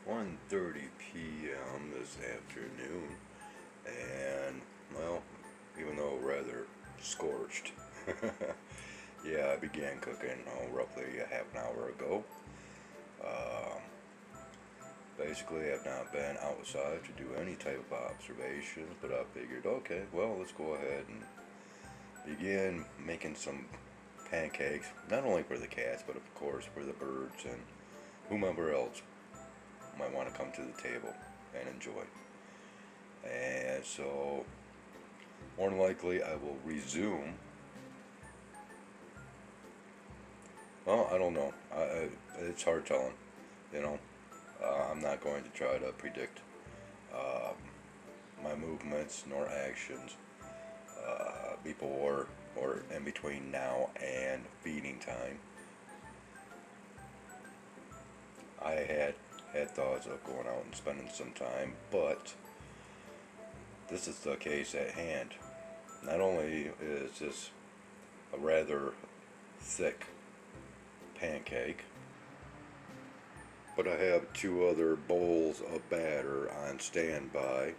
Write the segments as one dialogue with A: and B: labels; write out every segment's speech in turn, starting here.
A: 1:30 p.m. this afternoon, and well, even though rather scorched, yeah, I began cooking roughly a half an hour ago. Um, Basically, I've not been outside to do any type of observations, but I figured, okay, well, let's go ahead and begin making some pancakes, not only for the cats, but of course for the birds and whomever else might want to come to the table and enjoy. And so, more than likely, I will resume. Well, I don't know. It's hard telling. You know, I'm not going to try to predict uh, my movements nor actions before or in between now and feeding time. I had thoughts of going out and spending some time, but this is the case at hand. Not only is this a rather thick pancake, but I have two other bowls of batter on standby.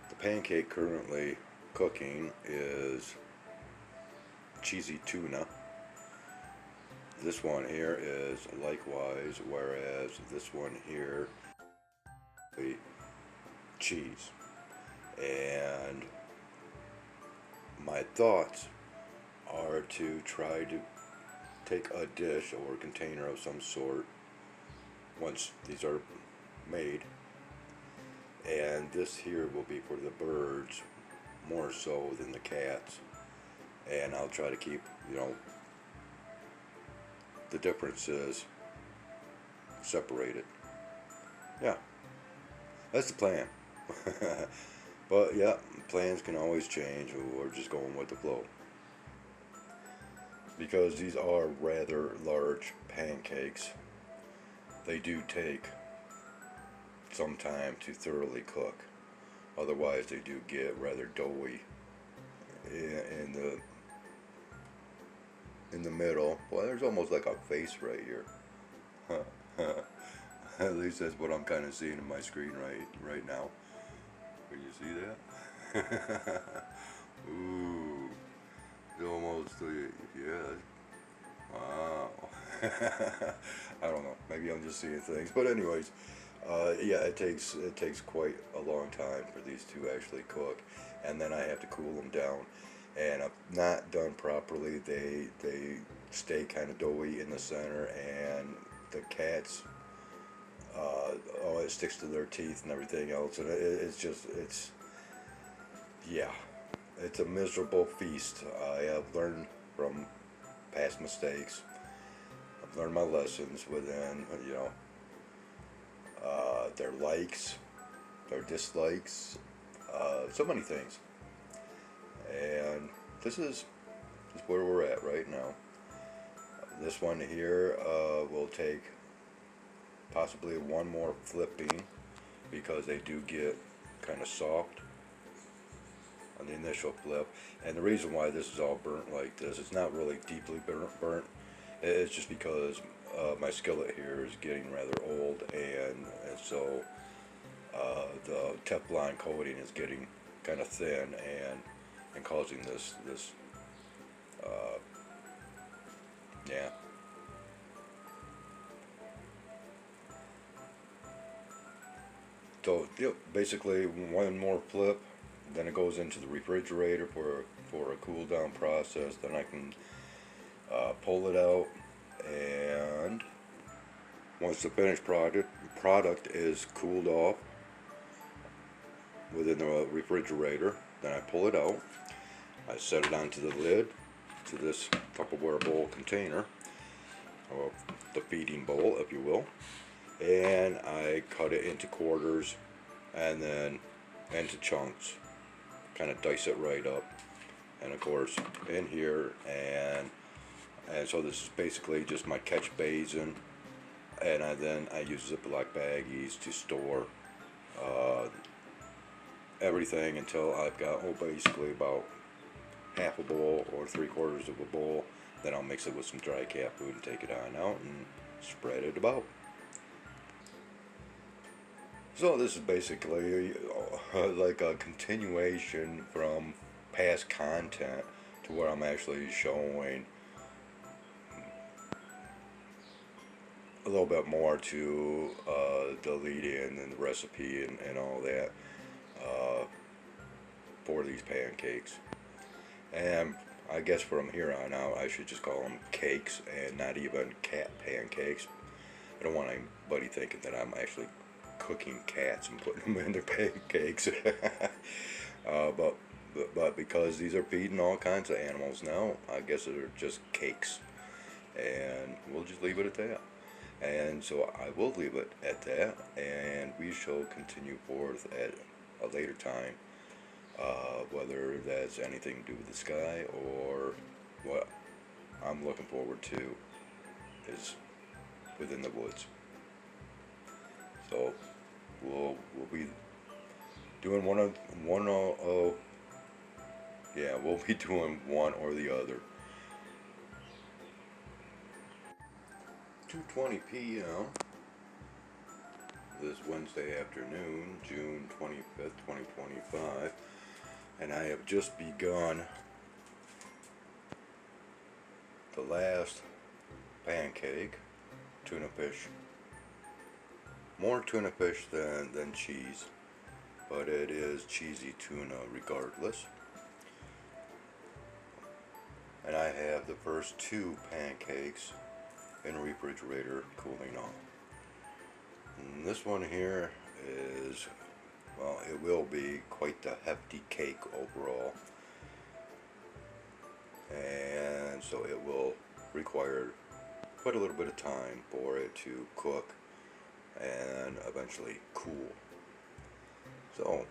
A: The pancake currently cooking is cheesy tuna. This one here is likewise, whereas this one here is cheese. And my thoughts are to try to take a dish or a container of some sort once these are made, and this here will be for the birds more so than the cats, and I'll try to keep, the differences separated. Yeah, that's the plan. But yeah, plans can always change. We're just going with the flow because these are rather large pancakes. They do take some time to thoroughly cook. Otherwise, they do get rather doughy in the middle. Well, there's almost like a face right here. At least that's what I'm kind of seeing in my screen right now. Can you see that? Ooh, it's almost yeah. Wow. I don't know. Maybe I'm just seeing things. But anyways, yeah, it takes quite a long time for these to actually cook, and then I have to cool them down. And if not done properly, they stay kind of doughy in the center, and the cats, oh, it sticks to their teeth and everything else, and it's yeah, it's a miserable feast. I have learned from past mistakes. I've learned my lessons within, their likes, their dislikes, so many things. And this is where we're at right now. This one here will take possibly one more flipping because they do get kind of soft on the initial flip. And the reason why this is all burnt like this, it's not really deeply burnt. It's just because my skillet here is getting rather old, and so the Teflon coating is getting kind of thin and causing this uh, yeah. So basically one more flip, then it goes into the refrigerator for a cool down process. Then I can pull it out, and once the finished product is cooled off within the refrigerator, then I pull it out. I set it onto the lid to this Tupperware bowl container, or the feeding bowl, if you will, and I cut it into quarters and then into chunks, kind of dice it right up, and of course in here, and so this is basically just my catch basin, and I use Ziploc baggies to store uh, everything until I've got basically about half a bowl or three-quarters of a bowl. Then I'll mix it with some dry cat food and take it on out and spread it about. So this is basically like a continuation from past content to where I'm actually showing a little bit more to the lead-in and the recipe and all that uh, for these pancakes. And I guess from here on out I should just call them cakes and not even cat pancakes. I don't want anybody thinking that I'm actually cooking cats and putting them in their pancakes. But because these are feeding all kinds of animals now, I guess they're just cakes. And we'll just leave it at that. And so I will leave it at that, and we shall continue forth at a later time, whether that's anything to do with the sky or what I'm looking forward to is within the woods. So we'll be doing yeah, we'll be doing one or the other. 2:20 p.m. this Wednesday afternoon, June 25th, 2025, and I have just begun the last pancake, tuna fish. More tuna fish than cheese, but it is cheesy tuna regardless. And I have the first two pancakes in the refrigerator cooling off. And this one here is, well, it will be quite the hefty cake overall. And so it will require quite a little bit of time for it to cook and eventually cool. So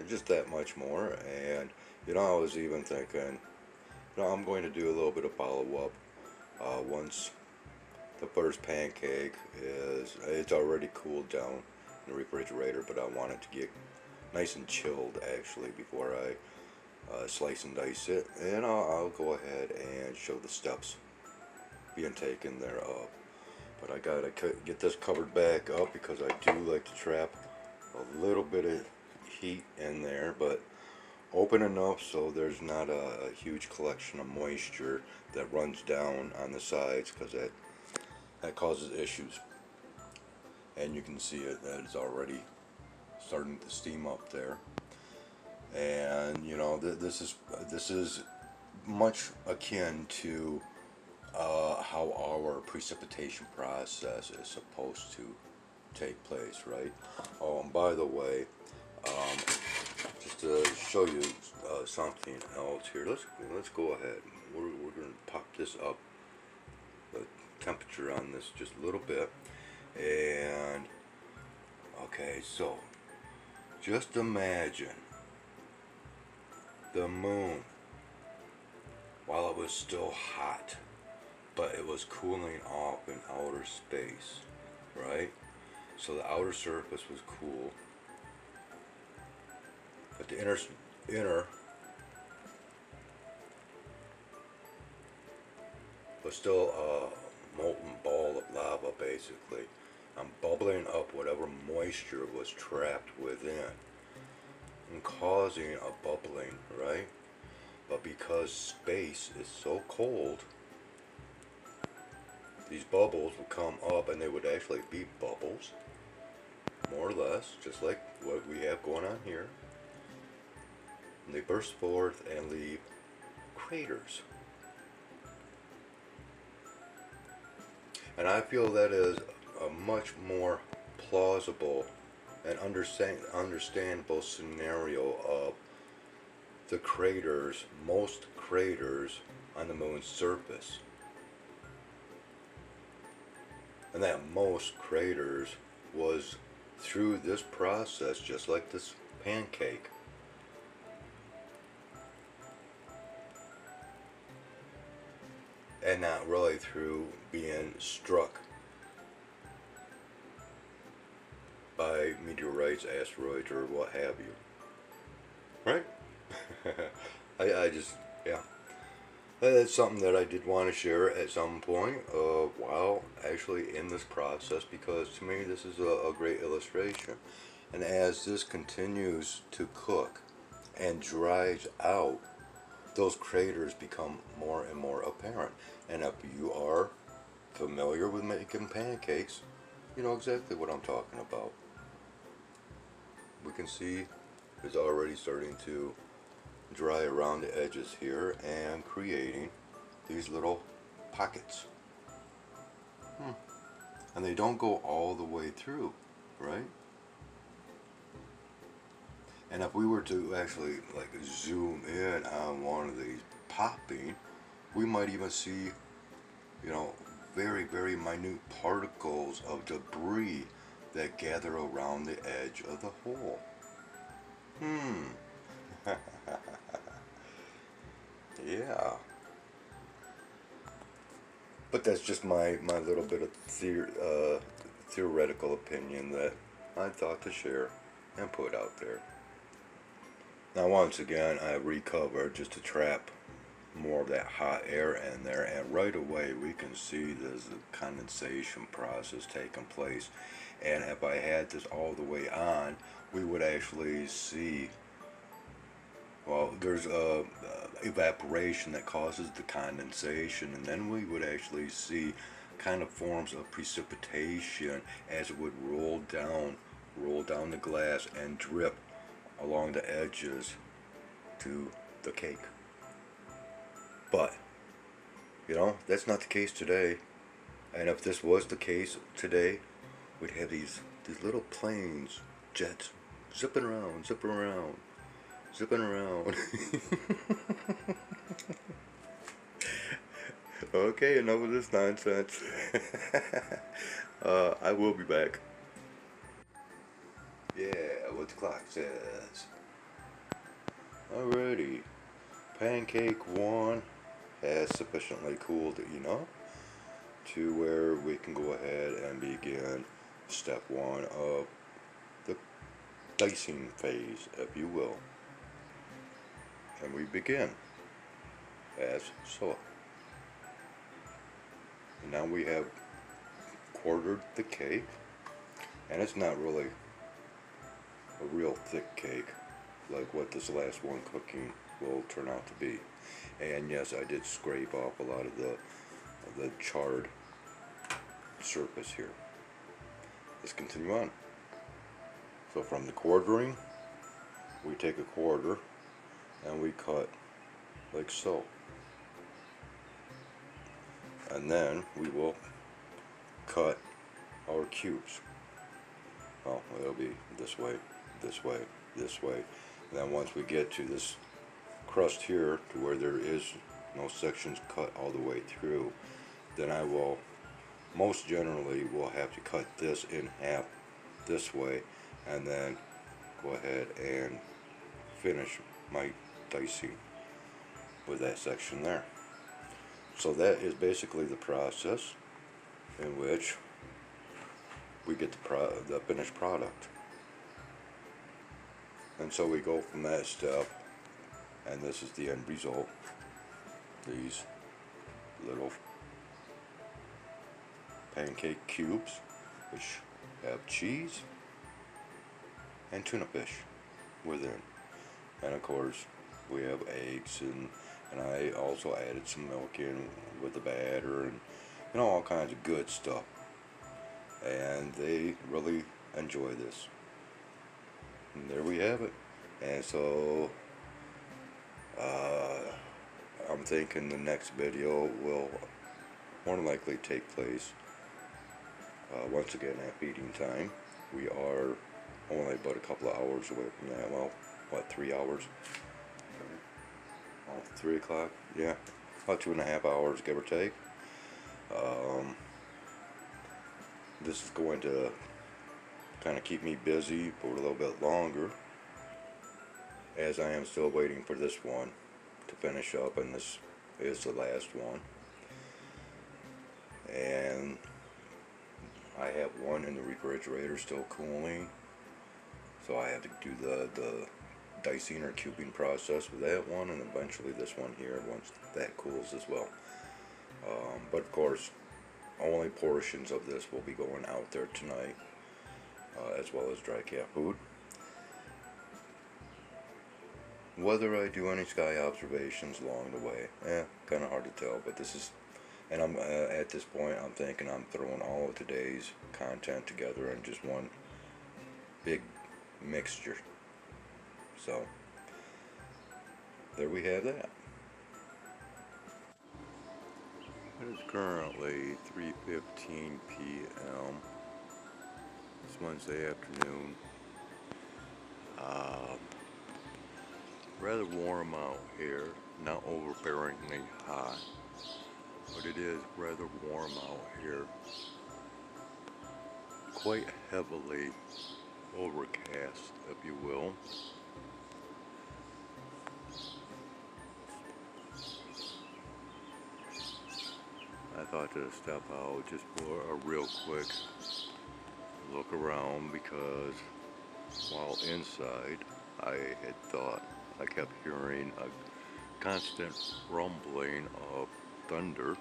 A: just that much more. And I was even thinking, I'm going to do a little bit of follow-up once the first pancake it's already cooled down in the refrigerator, but I want it to get nice and chilled actually before I slice and dice it, and I'll go ahead and show the steps being taken thereof. But I gotta get this covered back up because I do like to trap a little bit of heat in there, but open enough so there's not a huge collection of moisture that runs down on the sides, because that causes issues. And you can see it that it's already starting to steam up there. And this is much akin to how our precipitation process is supposed to take place, right? Oh, and by the way, just to show you something else here, let's go ahead. We're going to pop this up, the temperature on this just a little bit. And okay, so just imagine the moon while it was still hot, but it was cooling off in outer space, right? So the outer surface was cool, but the inner was still a molten ball of lava, basically. I'm bubbling up whatever moisture was trapped within and causing a bubbling, right? But because space is so cold, these bubbles would come up, and they would actually be bubbles, more or less, just like what we have going on here. And they burst forth and leave craters. And I feel that is a much more plausible and understandable scenario of the craters, most craters on the moon's surface. And that most craters was through this process, just like this pancake. And not really through being struck by meteorites, asteroids, or what have you. Right? I just, yeah. That's something that I did want to share at some point while actually in this process, because to me this is a great illustration. And as this continues to cook and dries out, those craters become more and more apparent. And if you are familiar with making pancakes, you know exactly what I'm talking about. We can see it's already starting to dry around the edges here and creating these little pockets. And they don't go all the way through, right? And if we were to actually like zoom in on one of these popping, we might even see, you know, very, very minute particles of debris that gather around the edge of the hole. Yeah. But that's just my little bit of theoretical opinion that I thought to share and put out there. Now once again, I recovered just to trap more of that hot air in there, and right away we can see there's a condensation process taking place. And if I had this all the way on, we would actually see, well, there's evaporation that causes the condensation, and then we would actually see kind of forms of precipitation as it would roll down the glass and drip along the edges to the cake. But, you know, that's not the case today. And if this was the case today, we'd have these little planes, jets, zipping around, zipping around, zipping around. Okay, enough of this nonsense. I will be back. Yeah, what the clock says. Alrighty. Pancake 1 has sufficiently cooled enough to where we can go ahead and begin step 1 of the dicing phase, if you will. And we begin as so. And now we have quartered the cake, and it's not really a real thick cake like what this last one cooking will turn out to be. And yes, I did scrape off a lot of the charred surface here. Let's continue on. So from the quartering, we take a quarter and we cut like so. And then we will cut our cubes. Well, it'll be this way, this way, this way. And then once we get to this crust here to where there is no sections cut all the way through, then I will most generally will have to cut this in half this way and then go ahead and finish my dicing with that section there. So that is basically the process in which we get the finished product. And so we go from that step, and this is the end result. These little pancake cubes, which have cheese and tuna fish within. And of course, we have eggs, and I also added some milk in with the batter, and you know, all kinds of good stuff. And they really enjoy this. And there we have it. And so I'm thinking the next video will more than likely take place once again at feeding time. We are only about a couple of hours away from that. Well, what, 3 hours? 3 o'clock? Yeah, about 2.5 hours, give or take. This is going to kind of keep me busy for a little bit longer, as I am still waiting for this one to finish up, and this is the last one. And I have one in the refrigerator still cooling, so I have to do the dicing or cubing process with that one, and eventually this one here once that cools as well. But of course, only portions of this will be going out there tonight, as well as dry cat food. Whether I do any sky observations along the way, kind of hard to tell, but this is, and I'm at this point, I'm thinking I'm throwing all of today's content together in just one big mixture. So, there we have that. It is currently 3:15 p.m. It's Wednesday afternoon. Rather warm out here, not overbearingly hot, but it is rather warm out here. Quite heavily overcast, if you will. I thought to step out just for a real quick look around, because while inside I had thought I kept hearing a constant rumbling of thunder,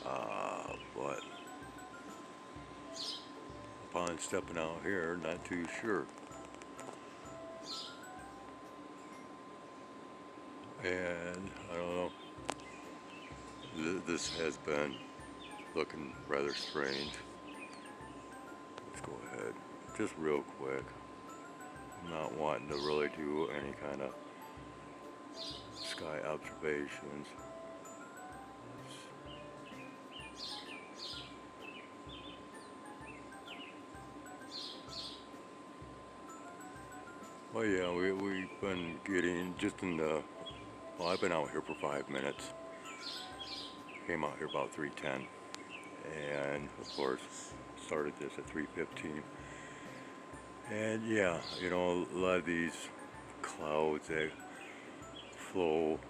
A: but upon stepping out here, not too sure. And I don't know, this has been looking rather strange. Let's go ahead, just real quick. I'm not wanting to really do any kind of sky observations. Well, yeah, we've been getting just in the, well, I've been out here for 5 minutes. Came out here about 3:10, and of course started this at 3:15. And yeah, you know, a lot of these clouds that flow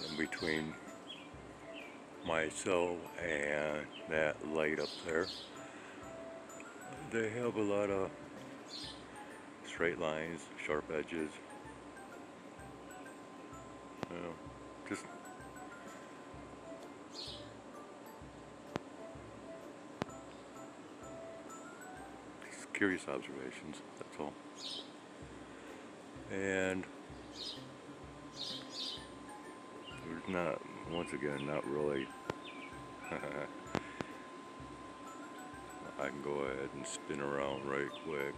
A: in between myself and that light up there, they have a lot of straight lines, sharp edges, you know, just curious observations, that's all. And there's not, once again, not really, I can go ahead and spin around right quick.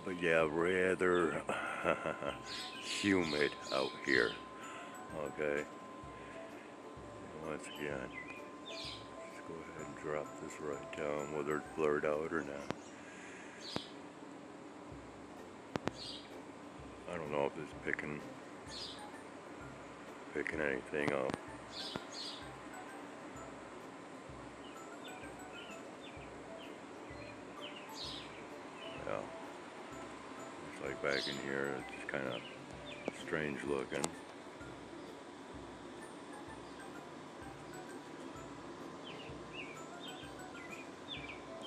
A: But yeah, rather humid out here, okay? Once again, let's go ahead and drop this right down, whether it's blurred out or not. I don't know if it's picking anything up. Yeah, it's like back in here, it's kind of strange looking.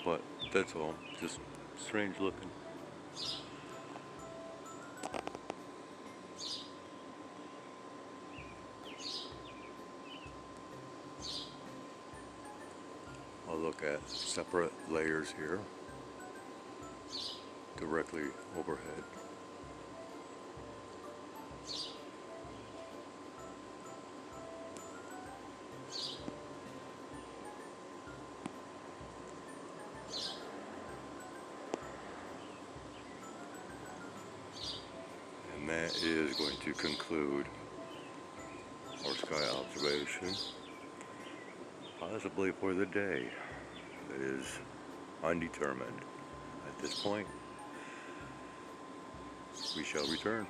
A: But that's all, just strange looking. I'll look at separate layers here, directly overhead. And that is going to conclude our sky observation, possibly for the day. That is undetermined at this point. We shall return.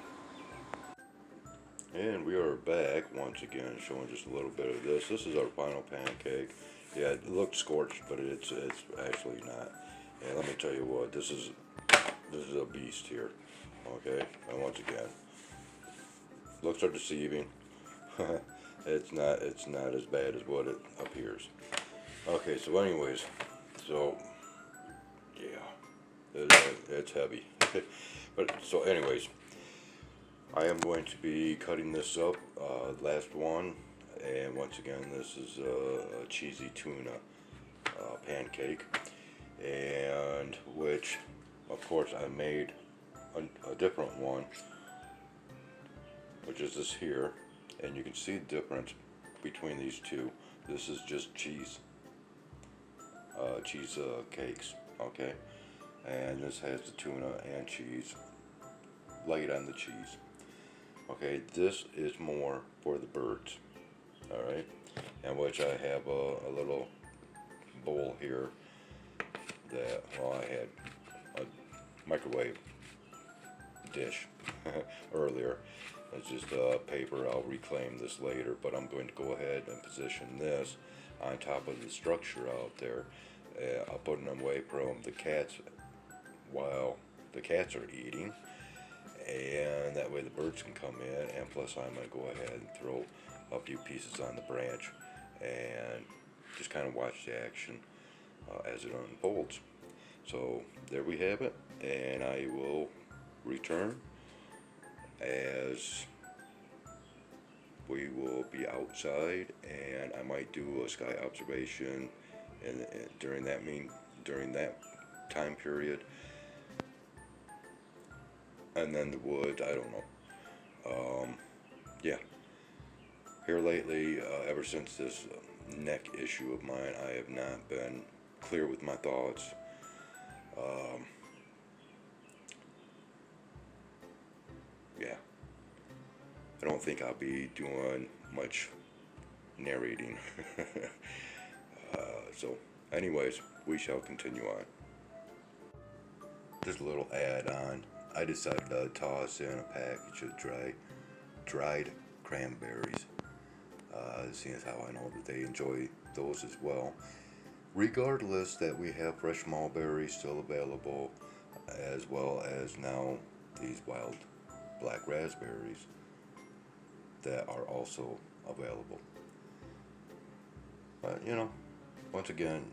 A: And we are back once again, showing just a little bit of this. This is our final pancake. Yeah, it looks scorched, but it's actually not. And let me tell you what, this is a beast here. Okay, and once again, looks are deceiving. it's not as bad as what it appears. Okay, so anyways, so yeah, it's heavy. But so anyways, I am going to be cutting this up, last one, And once again, this is a cheesy tuna pancake, and which, of course, I made a different one, which is this here, and you can see the difference between these two. This is just cheese cakes, okay, and this has the tuna and cheese, light on the cheese. Okay, this is more for the birds, all right, and which I have a little bowl here that, well, I had a microwave dish earlier. It's just paper. I'll reclaim this later, but I'm going to go ahead and position this on top of the structure out there. I'll put them away from the cats while the cats are eating, and that way the birds can come in, and plus I might go ahead and throw a few pieces on the branch and just kind of watch the action as it unfolds. So there we have it, and I will return as we will be outside, and I might do a sky observation and during that time period, and then the woods. I don't know. Yeah. Here lately, ever since this neck issue of mine, I have not been clear with my thoughts. Yeah. I don't think I'll be doing much narrating. So, anyways, we shall continue on. Just a little add-on. I decided to toss in a package of dried cranberries. Seeing as how I know that they enjoy those as well. Regardless that we have fresh mulberries still available, as well as now these wild black raspberries that are also available. But you know, once again,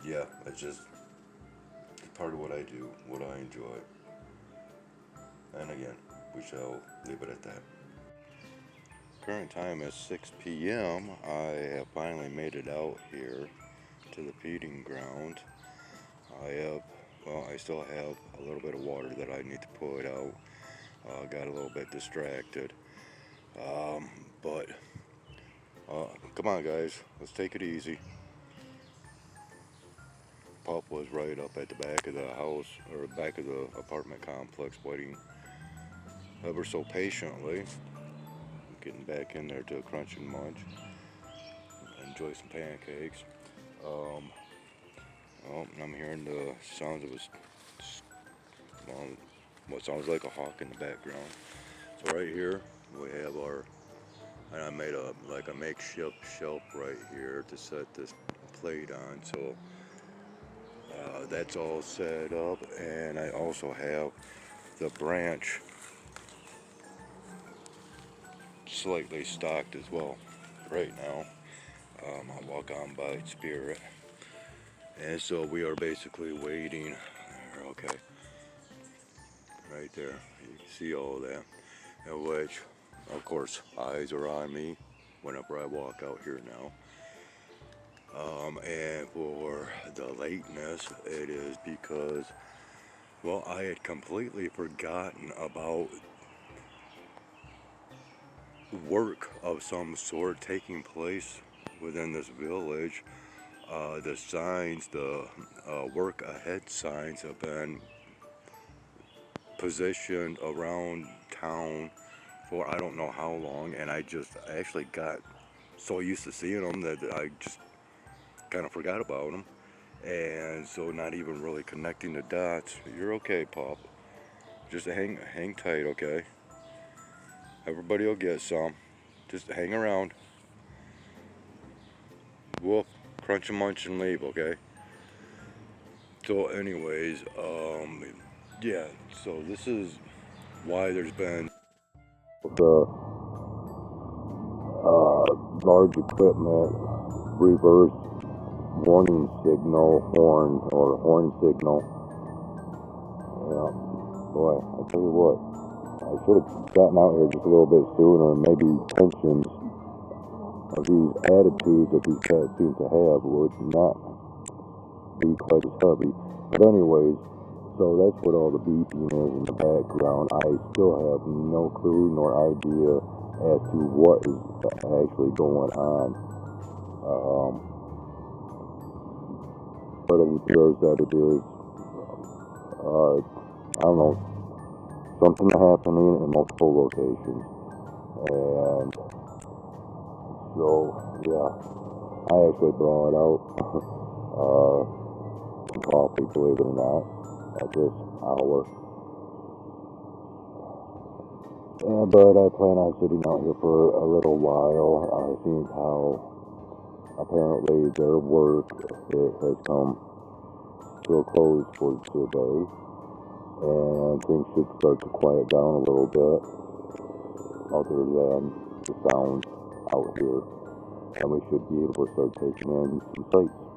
A: yeah, it's just part of what I do, what I enjoy. And again, we shall leave it at that. Current time is 6 p.m. I have finally made it out here to the feeding ground. I still have a little bit of water that I need to put out. Got a little bit distracted. But come on, guys, let's take it easy. Pup was right up at the back of the house, or back of the apartment complex, waiting ever so patiently. Getting back in there to crunch and munch. Enjoy some pancakes. I'm hearing the sounds of what sounds like a hawk in the background. So right here we have and I made a makeshift shelf right here to set this plate on. So that's all set up, and I also have the branch slightly stocked as well right now. I'll walk on by Spirit, and so we are basically waiting. Okay, right there, you can see all of that, in which of course eyes are on me whenever I walk out here now. And for the lateness, it is because, well, I had completely forgotten about work of some sort taking place within this village. The signs, the work ahead signs have been positioned around town for I don't know how long, and I actually got so used to seeing them that I just kind of forgot about them, and so not even really connecting the dots. You're okay, Pop. Just hang tight, okay? Everybody will get some. Just hang around. We'll crunch and munch and leave, okay? So anyways, yeah, so this is why there's been the large equipment reverse warning signal horn, or horn signal. Yeah,
B: Boy, I tell you what, I should have gotten out here just a little bit sooner, and maybe tensions of these attitudes that these cats seem to have would not be quite as heavy. But anyways, so that's what all the beeping is in the background. I still have no clue nor idea as to what is actually going on. But it appears that it is, I don't know, something happening in multiple locations. And so, yeah, I actually brought out some coffee, believe it or not, at this hour. Yeah, but I plan on sitting out here for a little while, seeing how apparently their work has come to a close for today, and things should start to quiet down a little bit, other than the sounds out here, and we should be able to start taking in some sights.